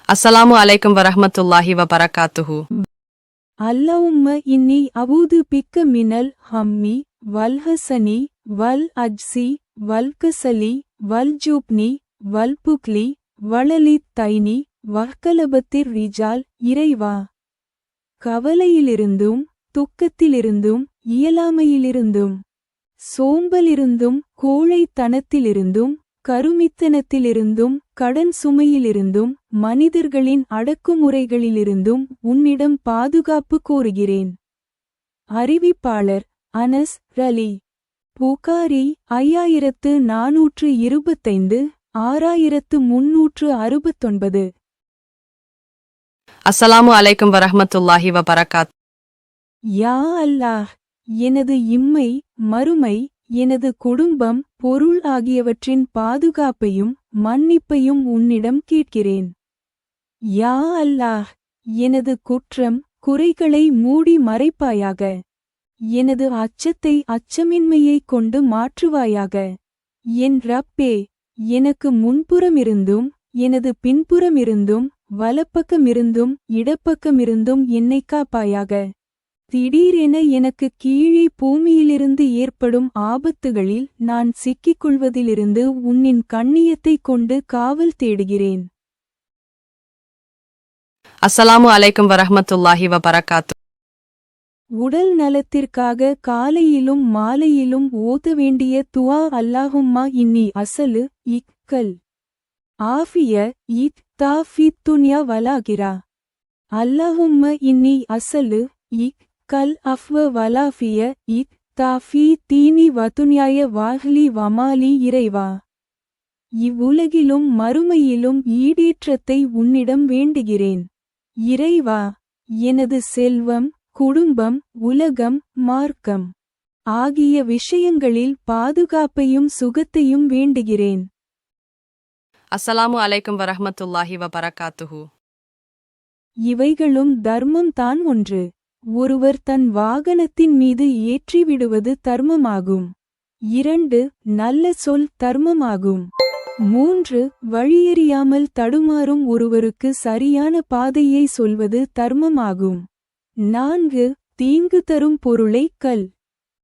அஸ்ஸலாமு அலைக்கும் வரஹ்மத்துல்லாஹி வபரகாத்துஹு. அல்லவும்ம இன்னி அவுது பிக்க மினல் ஹம்மி வல்ஹசனி வல் அஜ்சி வல்கசலி வல்ஜூப்னி வல்புக்லி வளலித் தைனி வஹ்கலபத்திர் ரிஜால். இறைவா, கவலையிலிருந்தும் துக்கத்திலிருந்தும் இயலாமையிலிருந்தும் சோம்பலிருந்தும் கோழைத்தனத்திலிருந்தும் கருமித்தனத்திலிருந்தும் கடன் சுமையிலிருந்தும் மனிதர்களின் அடக்குமுறைகளிலிருந்தும் உன்னிடம் பாதுகாப்பு கோருகிறேன். அறிவிப்பாளர் அனஸ் ரலி. புகாரி 5425 6369. அஸ்ஸலாமு அலைக்கும் வரஹ்மத்துல்லாஹி வபரகாத். யா அல்லாஹ், எனது இம்மை மறுமை எனது குடும்பம் பொருள் ஆகியவற்றின் பாதுகாப்பையும் மன்னிப்பையும் உன்னிடம் கேட்கிறேன். யா அல்லாஹ், எனது குற்றம் குறைகளை மூடி மறைப்பாயாக. எனது அச்சத்தை அச்சமின்மையைக் கொண்டு மாற்றுவாயாக. என் ரப்பே, எனக்கு முன்புறமிருந்தும் எனது பின்புறமிருந்தும் வலப்பக்கமிருந்தும் இடப்பக்கமிருந்தும் என்னைக் காப்பாயாக. திடீரென எனக்கு கீழே பூமியிலிருந்து ஏற்படும் ஆபத்துகளில் நான் சிக்கிக்கொள்வதிலிருந்து உன்னின் கண்ணியத்தைக் கொண்டு காவல் தேடுகிறேன். அஸ்ஸலாமு அலைக்கும் வரஹ்மத்துல்லாஹி வபரகாத்து. உடல் நலத்திற்காக காலையிலும் மாலையிலும் ஓத வேண்டிய துஆ. அல்லாஹும்மா இன்னி அசலு இக்கல் ஆஃபிய இத் தாஃபித் துன்யா வலாகிரா. அல்லாஹும்ம இன்னி அசலு இக் கல் அஃப்வ வலாஃபிய இத் தாஃபி தீனி வதுன்யாய வாஹ்லி வமாலி. இறைவா, இவ்வுலகிலும் மறுமையிலும் ஈடேற்றத்தை உன்னிடம் வேண்டுகிறேன். இறைவா, எனது செல்வம் குடும்பம் உலகம் மார்க்கம் ஆகிய விஷயங்களில் பாதுகாப்பையும் சுகத்தையும் வேண்டுகிறேன். அஸ்ஸலாமு அலைக்கும் வரஹ்மத்துல்லாஹி வபரகாத்துஹு. இவைகளும் தர்மம் தான். ஒன்று, ஒருவர் தன் வாகனத்தின் மீது ஏற்றிவிடுவது தர்மமாகும். 2, நல்ல சொல் தர்மமாகும். 3, வழியறியாமல் தடுமாறும் ஒருவருக்கு சரியான பாதையை சொல்வது தர்மமாகும். 4, தீங்கு தரும் பொருளை கல்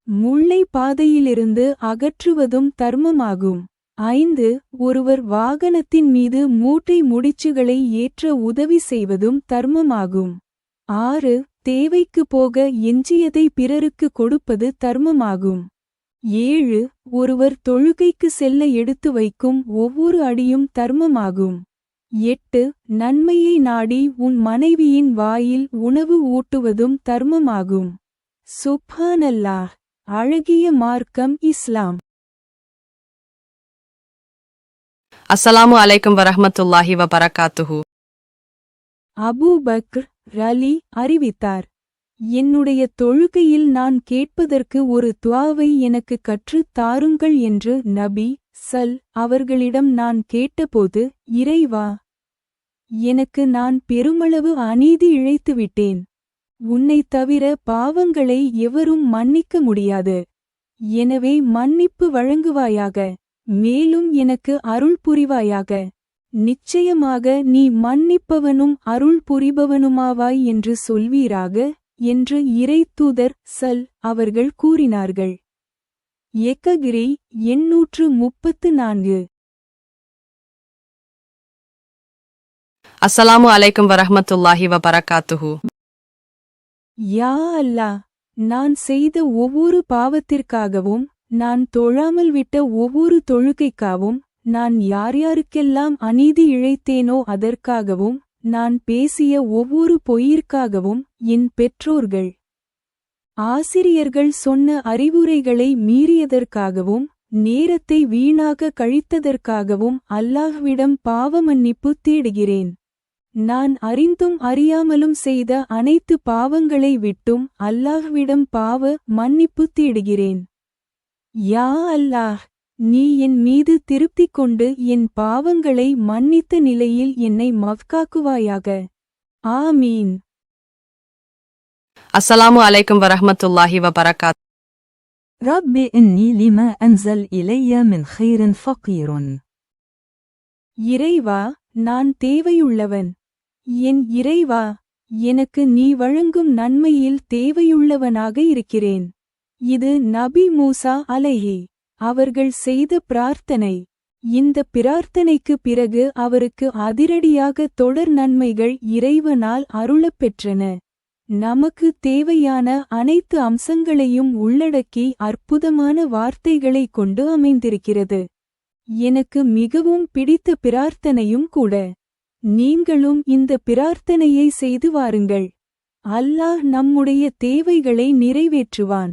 முள்ளை பாதையிலிருந்து அகற்றுவதும் தர்மமாகும். 5, ஒருவர் வாகனத்தின் மீது மூட்டை முடிச்சுகளை ஏற்ற உதவி செய்வதும் தர்மமாகும். 6, தேவைக்கு போக எஞ்சியதை பிறருக்கு கொடுப்பது தர்மமாகும். 7, ஒருவர் தொழுகைக்கு செல்ல எடுத்து வைக்கும் ஒவ்வொரு அடியும் தர்மமாகும். 8, நன்மையை நாடி உன் மனைவியின் வாயில் உணவு ஊட்டுவதும் தர்மமாகும். சுப்ஹானல்லாஹ், அழகிய மார்க்கம் இஸ்லாம். அஸ்ஸலாமு அலைக்கும் வரஹ்மத்துல்லாஹி வபரகாத்துஹு. அபூ பக்ர் ரலி அறிவித்தார், என்னுடைய தொழுகையில் நான் கேட்பதற்கு ஒரு துஆவை எனக்கு கற்றுத் தாருங்கள் என்று நபி அவர்களிடம் நான் கேட்டபோது, இறைவா, எனக்கு நான் பெருமளவு அநீதி இழைத்துவிட்டேன். உன்னைத் தவிர பாவங்களை எவரும் மன்னிக்க முடியாது. எனவே மன்னிப்பு வழங்குவாயாக. மேலும் எனக்கு அருள் புரிவாயாக. நிச்சயமாக நீ மன்னிப்பவனும் அருள் புரிபவனுமாவாய் என்று சொல்வீராக என்று இறைத்தூதர் அவர்கள் கூறினார்கள். எக்ககிரி 834. அஸ்ஸலாமு அலைக்கும் வரஹ்மத்துல்லாஹி வபரகாத்துஹு. யா அல்லாஹ், நான் செய்த ஒவ்வொரு பாவத்திற்காகவும் நான் தொழாமல் விட்ட ஒவ்வொரு தொழுகைக்காகவும் நான் யார் யாருக்கெல்லாம் அநீதி இழைத்தேனோ அதற்காகவும் நான் பேசிய ஒவ்வொரு பொய்யிற்காகவும் என் பெற்றோர்கள் ஆசிரியர்கள் சொன்ன அறிவுரைகளை மீறியதற்காகவும் நேரத்தை வீணாக கழித்ததற்காகவும் அல்லாஹ்விடம் பாவமன்னிப்பு தேடுகிறேன். நான் அறிந்தும் அறியாமலும் செய்த அனைத்து பாவங்களை விட்டும் அல்லாஹ்விடம் பாவ மன்னிப்பு தேடுகிறேன். யா அல்லாஹ், நீ என் மீது திருப்தி கொண்டு என் பாவங்களை மன்னித்த நிலையில் என்னை மஃகாக்குவாயாக. ஆமீன். அஸ்ஸலாமு அலைக்கும் வரஹ்மத்துல்லாஹி வபரகாத். رب إني لما أنزل إلي من خير فقير. இறைவா, நான் தேவையுள்ளவன். என் இறைவா, எனக்கு நீ வழங்கும் நன்மையில் தேவையுள்ளவனாக இருக்கிறேன். இது நபி மூசா அலைஹி அவர்கள் செய்த பிரார்த்தனை. இந்த பிரார்த்தனைக்கு பிறகு அவருக்கு அதிரடியாக தொடர் நன்மைகள் இறைவனால் அருளப்பெற்றன. நமக்கு தேவையான அனைத்து அம்சங்களையும் உள்ளடக்கி அற்புதமான வார்த்தைகளைக் கொண்டு அமைந்திருக்கிறது. எனக்கு மிகவும் பிடித்த பிரார்த்தனையும் கூட. நீங்களும் இந்த பிரார்த்தனையை செய்து வாருங்கள். அல்லாஹ் நம்முடைய தேவைகளை நிறைவேற்றுவான்.